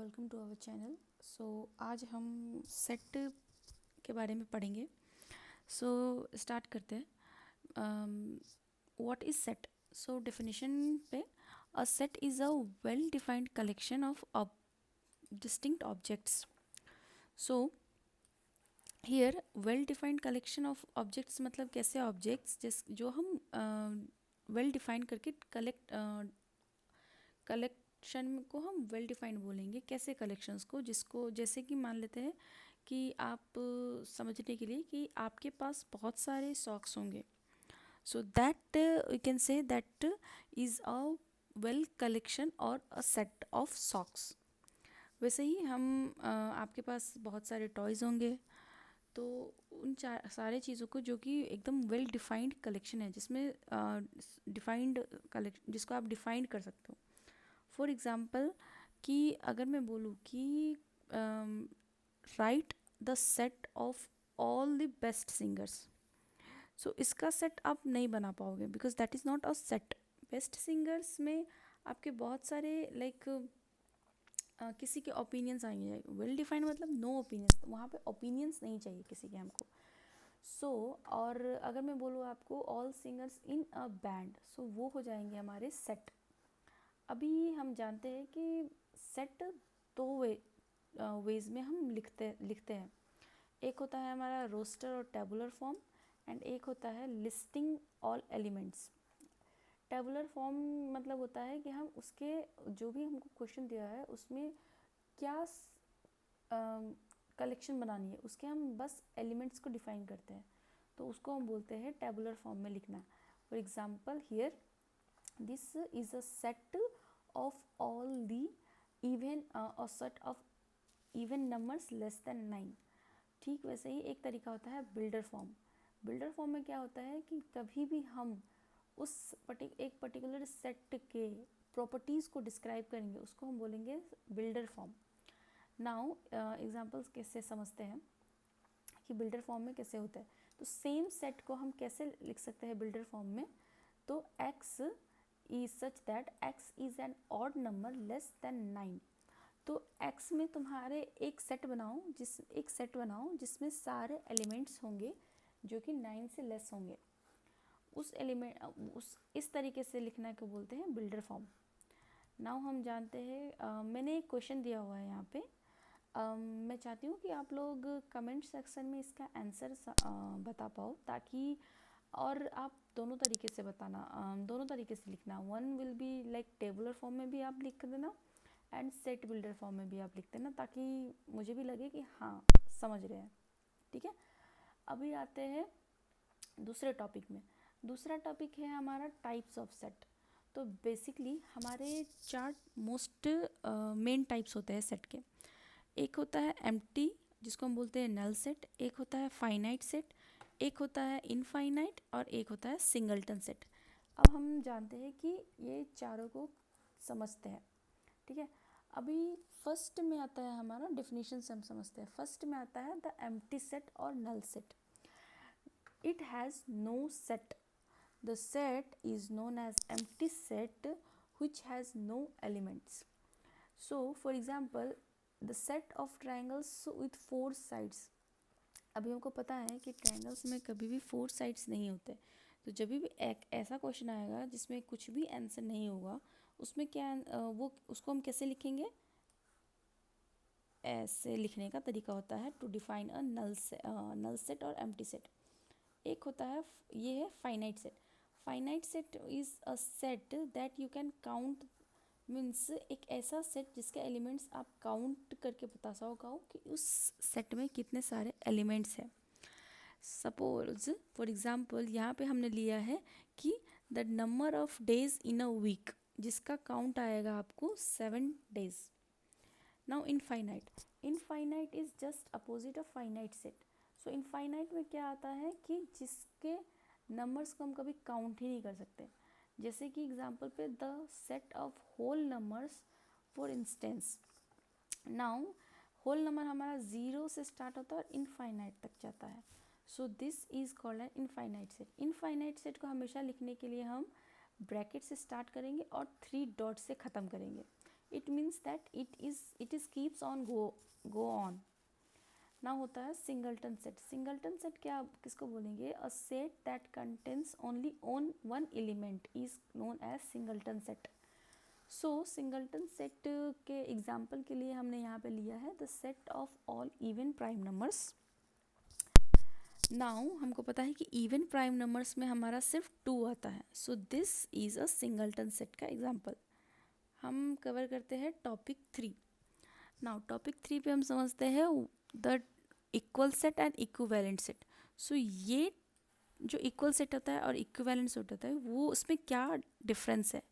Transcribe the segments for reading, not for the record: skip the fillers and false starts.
Welcome to our channel. आज हम set के बारे में पढ़ेंगे। स्टार्ट करते हैं। What is set? डेफिनेशन पे, a set is a well defined collection of distinct objects. So here well defined collection of objects मतलब कैसे ऑब्जेक्ट्स जो हम वेल डिफाइन करके कलेक्शन को हम वेल डिफाइंड बोलेंगे। कैसे कलेक्शंस को, जिसको जैसे कि मान लेते हैं कि आप समझने के लिए कि आपके पास बहुत सारे सॉक्स होंगे, so that you can say that is a well collection और अ सेट ऑफ सॉक्स। वैसे ही हम आपके पास बहुत सारे टॉयज़ होंगे, तो उन सारे चीज़ों को जो कि एकदम वेल डिफाइंड कलेक्शन है, जिसमें डिफाइंड कलेक्शन जिसको आप डिफाइंड कर सकते हो। फॉर एग्ज़ाम्पल कि अगर मैं बोलूँ कि right the set of all the best singers, so इसका सेट आप नहीं बना पाओगे because that is not a set. Best singers में आपके बहुत सारे किसी के ओपिनियंस आएंगे। वेल डिफाइंड मतलब नो ओपिनियंस, वहाँ पे ओपिनियंस नहीं चाहिए किसी के हमको। और अगर मैं बोलूँ आपको all singers in a band, so वो हो जाएंगे हमारे सेट। अभी हम जानते हैं कि सेट दो वेज में हम लिखते हैं। एक होता है हमारा रोस्टर और टेबुलर फॉर्म, एंड एक होता है listing all elements. Tabular form मतलब होता है कि हम उसके जो भी हमको क्वेश्चन दिया है उसमें क्या कलेक्शन बनानी है, उसके हम बस एलिमेंट्स को डिफाइन करते हैं, तो उसको हम बोलते हैं टेबुलर फॉर्म में लिखना। For example here this is a set of all the even or set of even numbers less than 9। ठीक वैसे ही एक तरीका होता है बिल्डर फॉर्म। बिल्डर फॉर्म में क्या होता है कि कभी भी हम उस एक पर्टिकुलर सेट के प्रॉपर्टीज़ को डिस्क्राइब करेंगे, उसको हम बोलेंगे बिल्डर फॉर्म। नाउ एग्जांपल्स कैसे समझते हैं कि बिल्डर फॉर्म में कैसे होता है। तो सेम सेट को हम कैसे लिख सकते हैं बिल्डर फॉर्म में? तो x is such that x is an odd number less than 9। तो x में तुम्हारे एक सेट बनाओ जिसमें सारे एलिमेंट्स होंगे जो कि 9 से लेस होंगे। इस तरीके से लिखना को बोलते हैं बिल्डर फॉर्म। नाउ हम जानते हैं, मैंने एक क्वेश्चन दिया हुआ है यहाँ पे। मैं चाहती हूँ कि आप लोग कमेंट सेक्शन में इसका आंसर बता पाओ, ताकि और आप दोनों तरीके से बताना, दोनों तरीके से लिखना। One will be like tabular form में भी आप लिख देना एंड सेट बिल्डर फॉर्म में भी आप लिख देना, ताकि मुझे भी लगे कि हाँ समझ रहे हैं। ठीक है, अभी आते हैं दूसरे टॉपिक में। दूसरा टॉपिक है हमारा टाइप्स ऑफ सेट। तो बेसिकली हमारे चार मोस्ट मेन टाइप्स होते हैं सेट के। एक होता है एम्प्टी, जिसको हम बोलते हैं नल सेट। एक होता है फाइनाइट सेट, एक होता है इनफाइनाइट, और एक होता है सिंगलटन सेट। अब हम जानते हैं कि ये चारों को समझते हैं। ठीक है, अभी फर्स्ट में आता है हमारा डेफिनेशन से हम समझते हैं। फर्स्ट में आता है द एम्प्टी सेट और null set. It has no set. The set is known as empty set which has no elements. So for example, the set of triangles with 4 sides। अभी हमको पता है कि ट्रायंगल्स में कभी भी 4 साइड्स नहीं होते। तो जब भी एक ऐसा क्वेश्चन आएगा जिसमें कुछ भी आंसर नहीं होगा, उसमें क्या वो उसको हम कैसे लिखेंगे? ऐसे लिखने का तरीका होता है to define a null set और एम्प्टी सेट। एक होता है, ये है finite set. Finite set is a set that you can count, means एक ऐसा सेट जिसके एलिमेंट्स आप काउंट करके बता सको कि उस सेट में कितने सारे एलिमेंट्स हैं। सपोज फॉर एग्जाम्पल यहाँ पे हमने लिया है कि the number of days in a week, जिसका काउंट आएगा आपको 7 days. Now infinite is just opposite of finite set. So infinite में क्या आता है कि जिसके नंबर्स को हम कभी काउंट ही नहीं कर सकते। जैसे कि एग्जाम्पल पे the set of whole numbers for instance. Now whole number हमारा 0 से स्टार्ट होता है और इनफाइनाइट तक जाता है। So this is called an infinite set. Infinite set को हमेशा लिखने के लिए हम ब्रैकेट से स्टार्ट करेंगे और 3 डॉट से ख़त्म करेंगे। It means that it is keeps on go on. ना होता है सिंगलटन सेट। सिंगलटन सेट क्या किसको बोलेंगे? A set that contains only on one element is known as singleton set. So singleton set के एग्जाम्पल के लिए हमने यहाँ पे लिया है the set of all even prime numbers. Now हमको पता है कि इवन प्राइम नंबर्स में हमारा सिर्फ 2 आता है, so this is a singleton set का एग्जाम्पल। हम कवर करते हैं टॉपिक 3। नाउ टॉपिक 3 पे हम समझते हैं the equal set and equivalent set. So ये जो इक्वल सेट होता है और इक्विवेलेंट सेट होता है वो उसमें क्या डिफरेंस है?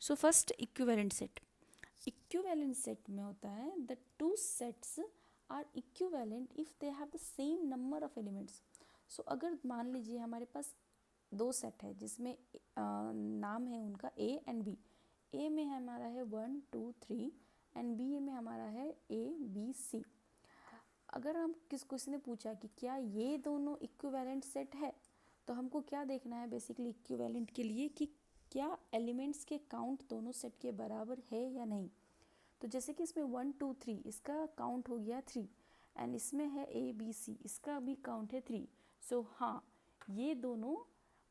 So first equivalent set. Equivalent set में होता है the two sets are equivalent if they have the same number of elements. So अगर मान लीजिए हमारे पास 2 सेट है जिसमें नाम है उनका ए एंड बी। ए में हमारा है 1 2 3 एंड बी में हमारा है ए बी सी। अगर हम किसी ने पूछा कि क्या ये दोनों इक्विवेलेंट सेट है, तो हमको क्या देखना है बेसिकली इक्विवेलेंट के लिए कि क्या एलिमेंट्स के काउंट दोनों सेट के बराबर है या नहीं। तो जैसे कि इसमें 1 2 3 इसका काउंट हो गया 3 एंड इसमें है ए बी सी इसका भी काउंट है 3। सो हाँ, ये दोनों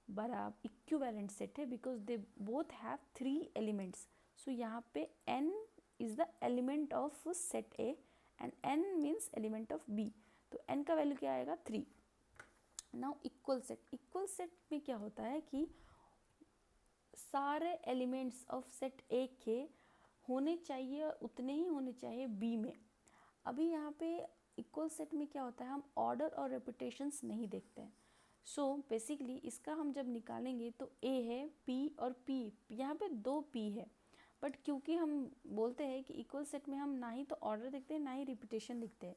बराबर इक्विवेलेंट सेट है because they both have 3 elements. So यहाँ पे n is the element of set A and n means element of b। तो n का वैल्यू क्या आएगा? 3। Now equal set. Equal set में क्या होता है कि सारे एलिमेंट्स ऑफ सेट ए के होने चाहिए और उतने ही होने चाहिए बी में। अभी यहाँ पे इक्वल सेट में क्या होता है, हम ऑर्डर और रेपुटेशंस नहीं देखते हैं। सो बेसिकली इसका हम जब निकालेंगे तो ए है पी और पी, यहाँ पे 2 पी है। बट क्योंकि हम बोलते हैं कि इक्वल सेट में हम ना ही तो ऑर्डर देखते हैं ना ही रिपीटेशन देखते हैं,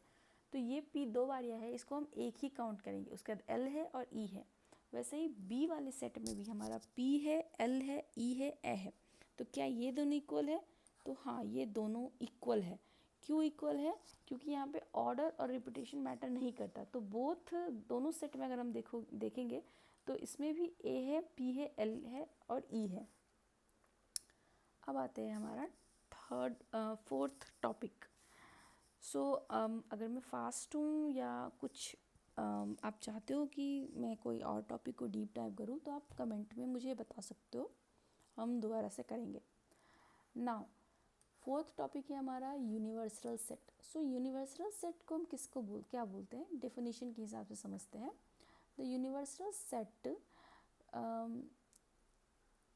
तो ये पी 2 बार यह है, इसको हम एक ही काउंट करेंगे। उसके बाद एल है और ई है। वैसे ही बी वाले सेट में भी हमारा पी है एल है ई है ए है। तो क्या ये दोनों इक्वल है? तो हाँ, ये दोनों इक्वल है। क्यों इक्वल है? क्योंकि यहाँ पे ऑर्डर और रिपीटेशन मैटर नहीं करता। तो बोथ दोनों सेट में अगर हम देखेंगे तो इसमें भी ए है पी है एल है और ई है। अब आते हैं हमारा फोर्थ टॉपिक। सो अगर मैं फास्ट हूँ या कुछ आप चाहते हो कि मैं कोई और टॉपिक को डीप डाइव करूँ तो आप कमेंट में मुझे बता सकते हो, हम दोबारा से करेंगे। नाउ फोर्थ टॉपिक है हमारा universal set. So universal set को हम क्या बोलते हैं, डेफिनेशन के हिसाब से समझते हैं। द यूनिवर्सल सेट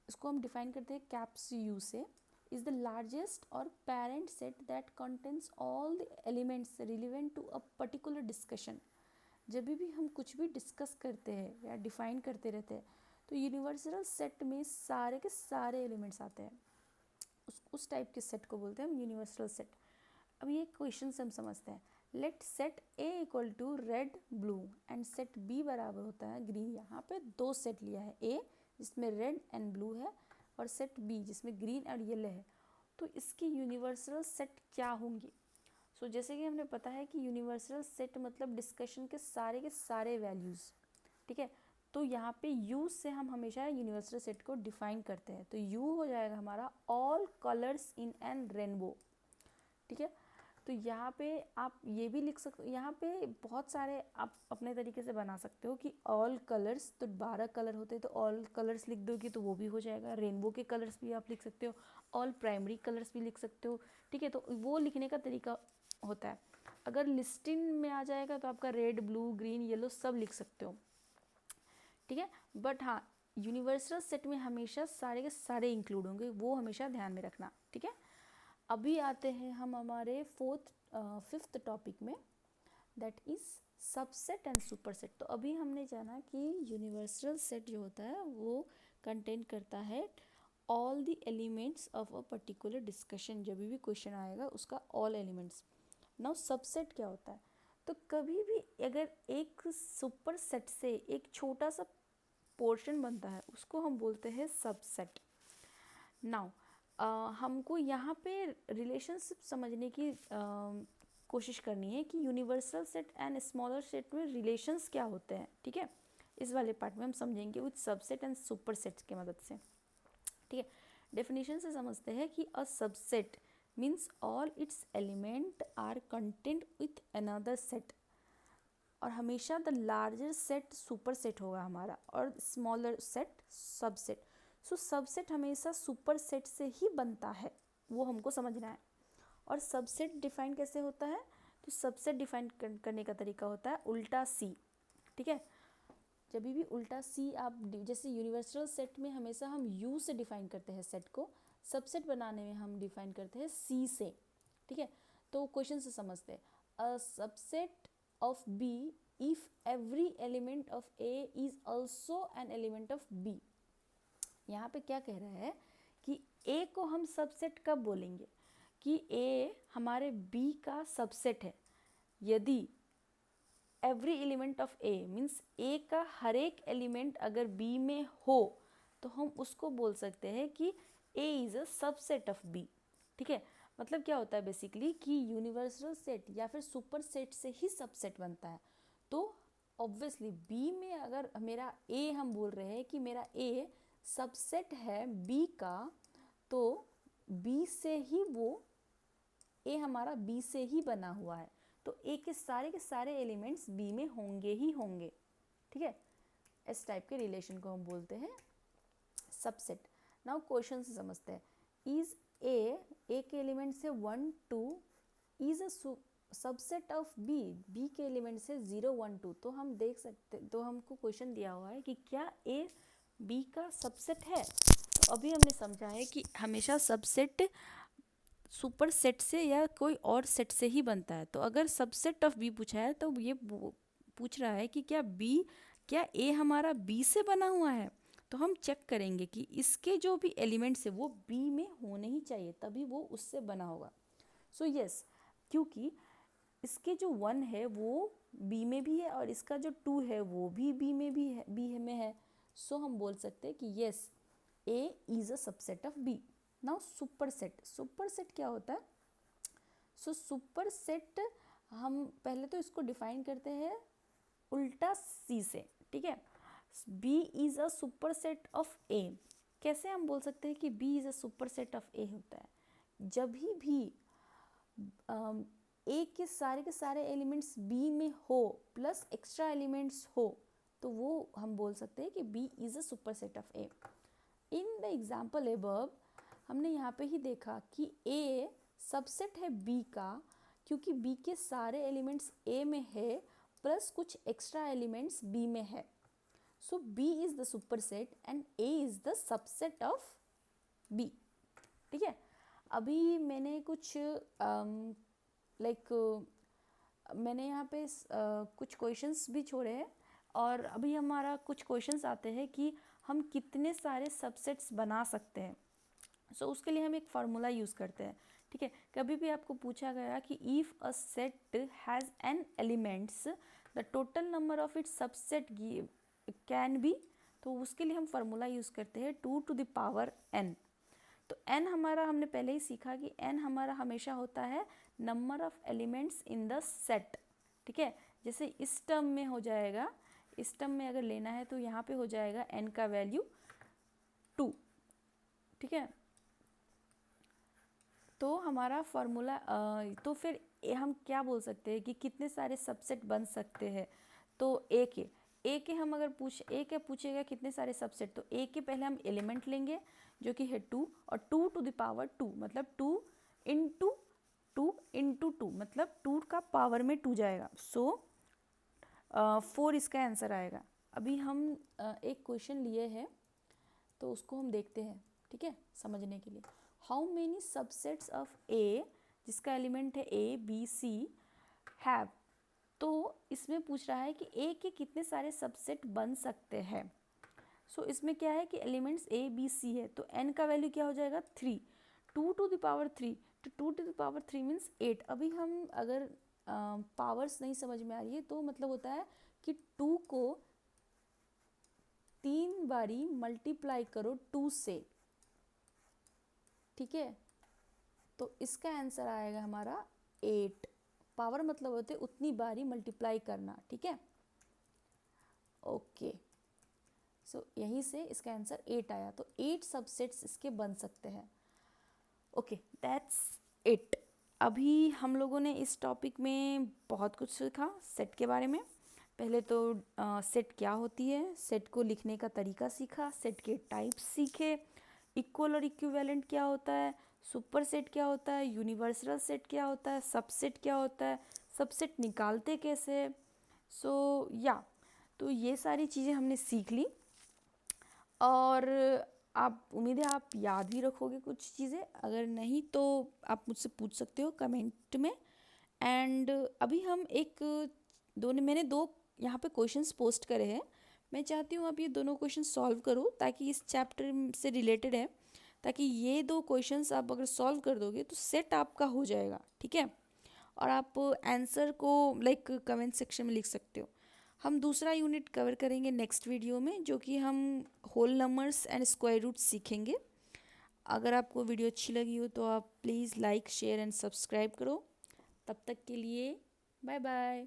इसको हम डिफाइन करते हैं कैप्स यू से, इज द लार्जेस्ट और parent set that contains all the elements relevant to a particular discussion. जब भी हम कुछ भी डिस्कस करते हैं या डिफाइन करते रहते हैं तो यूनिवर्सल सेट में सारे के सारे एलिमेंट्स आते हैं। उस टाइप के सेट को बोलते हैं हम यूनिवर्सल सेट। अब ये क्वेश्चन से हम समझते हैं। Let set A equal to red blue and set B बराबर होता है ग्रीन। यहाँ पे 2 सेट लिया है, ए जिसमें रेड एंड ब्लू है और सेट बी जिसमें ग्रीन और येलो है। तो इसकी यूनिवर्सल सेट क्या होंगी? सो जैसे कि हमने पता है कि यूनिवर्सल सेट मतलब डिस्कशन के सारे वैल्यूज़, ठीक है। तो यहाँ पे U से हम हमेशा यूनिवर्सल सेट को डिफाइन करते हैं। तो U हो जाएगा हमारा all colours in an rainbow, ठीक है। तो यहाँ पे आप ये भी लिख सकते हो, यहाँ पे बहुत सारे आप अपने तरीके से बना सकते हो कि ऑल कलर्स, तो 12 कलर होते हैं तो ऑल कलर्स लिख दोगे तो वो भी हो जाएगा। रेनबो के कलर्स भी आप लिख सकते हो, ऑल प्राइमरी कलर्स भी लिख सकते हो, ठीक है। तो वो लिखने का तरीका होता है। अगर लिस्टिंग में आ जाएगा तो आपका रेड ब्लू ग्रीन येलो सब लिख सकते हो, ठीक है। बट हाँ, यूनिवर्सल सेट में हमेशा सारे के सारे इंक्लूड होंगे, वो हमेशा ध्यान में रखना, ठीक है। अभी आते हैं हम हमारे फिफ्थ टॉपिक में, that is subset and superset. तो अभी हमने जाना कि यूनिवर्सल सेट जो होता है वो कंटेन करता है all the elements of a particular discussion. जब भी क्वेश्चन आएगा उसका ऑल एलिमेंट्स। नाउ सबसेट क्या होता है? तो कभी भी अगर एक सुपर सेट से एक छोटा सा पोर्शन बनता है उसको हम बोलते हैं सबसेट। नाउ हमको यहाँ पे रिलेशनशिप समझने की कोशिश करनी है कि universal set and smaller set में रिलेशंस क्या होते हैं, ठीक है। इस वाले पार्ट में हम समझेंगे with subset and super sets की मदद से, ठीक है। डेफिनेशन से समझते हैं कि a subset means all its element are content with another set, और हमेशा the larger set super set होगा हमारा और smaller set subset. So subset हमेशा सुपर सेट से ही बनता है, वो हमको समझना है। और सबसेट डिफाइन कैसे होता है, तो सबसेट डिफाइन करने का तरीका होता है उल्टा सी, ठीक है। जब भी उल्टा सी आप, जैसे यूनिवर्सल सेट में हमेशा हम यू से डिफाइन करते हैं सेट को, सबसेट बनाने में हम डिफाइन करते हैं सी से, ठीक है। तो क्वेश्चन से समझते हैं, a subset of B if every element of A is also an element of B। यहाँ पे क्या कह रहा है कि A को हम सबसेट कब बोलेंगे, कि A हमारे B का सबसेट है यदि every element of A means A का हर एक एलिमेंट अगर B में हो तो हम उसको बोल सकते हैं कि A is a subset of B, ठीक है। मतलब क्या होता है बेसिकली कि यूनिवर्सल सेट या फिर सुपर सेट से ही सबसेट बनता है। तो ऑब्वियसली B में अगर मेरा A हम बोल रहे हैं कि मेरा A सबसेट है B का, तो B से ही वो A हमारा B से ही बना हुआ है, तो A के सारे एलिमेंट्स B में होंगे ही होंगे, ठीक है। इस टाइप के रिलेशन को हम बोलते हैं सबसेट। नाउ क्वेश्चन से समझते हैं, इज ए के एलिमेंट से 1 2 is a subset of B के एलिमेंट से 0 1 2। तो हम देख सकते, तो हमको क्वेश्चन दिया हुआ है कि क्या ए बी का सबसेट है। तो अभी हमने समझा है कि हमेशा सबसेट सुपर सेट से या कोई और सेट से ही बनता है। तो अगर सबसेट ऑफ बी पूछा है तो ये पूछ रहा है कि क्या ए हमारा बी से बना हुआ है। तो हम चेक करेंगे कि इसके जो भी एलिमेंट्स है वो बी में होने ही चाहिए, तभी वो उससे बना होगा। सो यस, क्योंकि इसके जो 1 है वो बी में भी है और इसका जो 2 है वो भी बी में भी है, बी में है। सो हम बोल सकते हैं कि yes, A is a subset of B. Now super set क्या होता है। सो सुपर सेट हम पहले तो इसको डिफाइन करते हैं उल्टा सी से, ठीक है। B is a super set of A। कैसे हम बोल सकते हैं कि B is a super set of A होता है, जब भी A के सारे एलिमेंट्स B में हो प्लस एक्स्ट्रा एलिमेंट्स हो तो वो हम बोल सकते हैं कि B is a super set of A। In the example above हमने यहाँ पे ही देखा कि A सबसेट है B का, क्योंकि B के सारे एलिमेंट्स A में है प्लस कुछ एक्स्ट्रा एलिमेंट्स B में है। सो B is the superset and A is the subset of B, ठीक है। अभी मैंने कुछ मैंने यहाँ पे कुछ क्वेश्चंस भी छोड़े हैं, और अभी हमारा कुछ क्वेश्चंस आते हैं कि हम कितने सारे सबसेट्स बना सकते हैं। सो उसके लिए हम एक फार्मूला यूज़ करते हैं, ठीक है। कभी भी आपको पूछा गया कि if a set has an elements the total number of its subset can be, तो उसके लिए हम फार्मूला यूज़ करते हैं 2 to the power n। तो n हमारा हमने पहले ही सीखा कि n हमारा हमेशा होता है number of elements in the set, ठीक है। जैसे इस टर्म में हो जाएगा, इस टर्म में अगर लेना है तो यहाँ पे हो जाएगा n का वैल्यू 2, ठीक है। तो हमारा फार्मूला तो फिर हम क्या बोल सकते हैं कि कितने सारे सबसेट बन सकते हैं। तो ए के हम अगर ए के पूछेगा कितने सारे सबसेट, तो ए के पहले हम एलिमेंट लेंगे जो कि है 2, और 2 to the power 2 मतलब 2 into 2 मतलब 2 का पावर में 2 जाएगा। सो 4 इसका आंसर आएगा। अभी हम एक क्वेश्चन लिए हैं तो उसको हम देखते हैं, ठीक है, समझने के लिए। हाउ मेनी सबसेट्स ऑफ ए, जिसका एलिमेंट है ए बी सी, हैव। तो इसमें पूछ रहा है कि ए के कितने सारे सबसेट बन सकते हैं। सो इसमें क्या है कि एलिमेंट्स ए बी सी है, तो n का वैल्यू क्या हो जाएगा 3, 2 to the power 3, तो 2 to the power 3 मीन्स 8। अभी हम अगर पावर्स नहीं समझ में आ रही है तो मतलब होता है कि 2 को 3 बारी मल्टीप्लाई करो 2 से, ठीक है। तो इसका आंसर आएगा हमारा 8। पावर मतलब होते उतनी बारी मल्टीप्लाई करना, ठीक है। ओके, सो यहीं से इसका आंसर 8 आया, तो 8 सबसेट्स इसके बन सकते हैं। Okay, that's 8। अभी हम लोगों ने इस टॉपिक में बहुत कुछ सीखा सेट के बारे में। पहले तो सेट क्या होती है, सेट को लिखने का तरीका सीखा, सेट के टाइप्स सीखे, इक्वल और इक्विवेलेंट क्या होता है, सुपर सेट क्या होता है, यूनिवर्सल सेट क्या होता है, सबसेट क्या होता है, सबसेट निकालते कैसे। या तो ये सारी चीज़ें हमने सीख ली और आप उम्मीद है आप याद भी रखोगे कुछ चीज़ें। अगर नहीं तो आप मुझसे पूछ सकते हो कमेंट में। एंड अभी हम मैंने दो यहाँ पे क्वेश्चंस पोस्ट करे हैं। मैं चाहती हूँ आप ये दोनों क्वेश्चन सॉल्व करो, ताकि इस चैप्टर से रिलेटेड है, ताकि ये दो क्वेश्चंस आप अगर सॉल्व कर दोगे तो सेट आपका हो जाएगा, ठीक है। और आप आंसर को कमेंट सेक्शन में लिख सकते हो। हम दूसरा यूनिट कवर करेंगे नेक्स्ट वीडियो में, जो कि हम whole numbers and square root सीखेंगे। अगर आपको वीडियो अच्छी लगी हो तो आप please like share and subscribe करो। तब तक के लिए बाय बाय।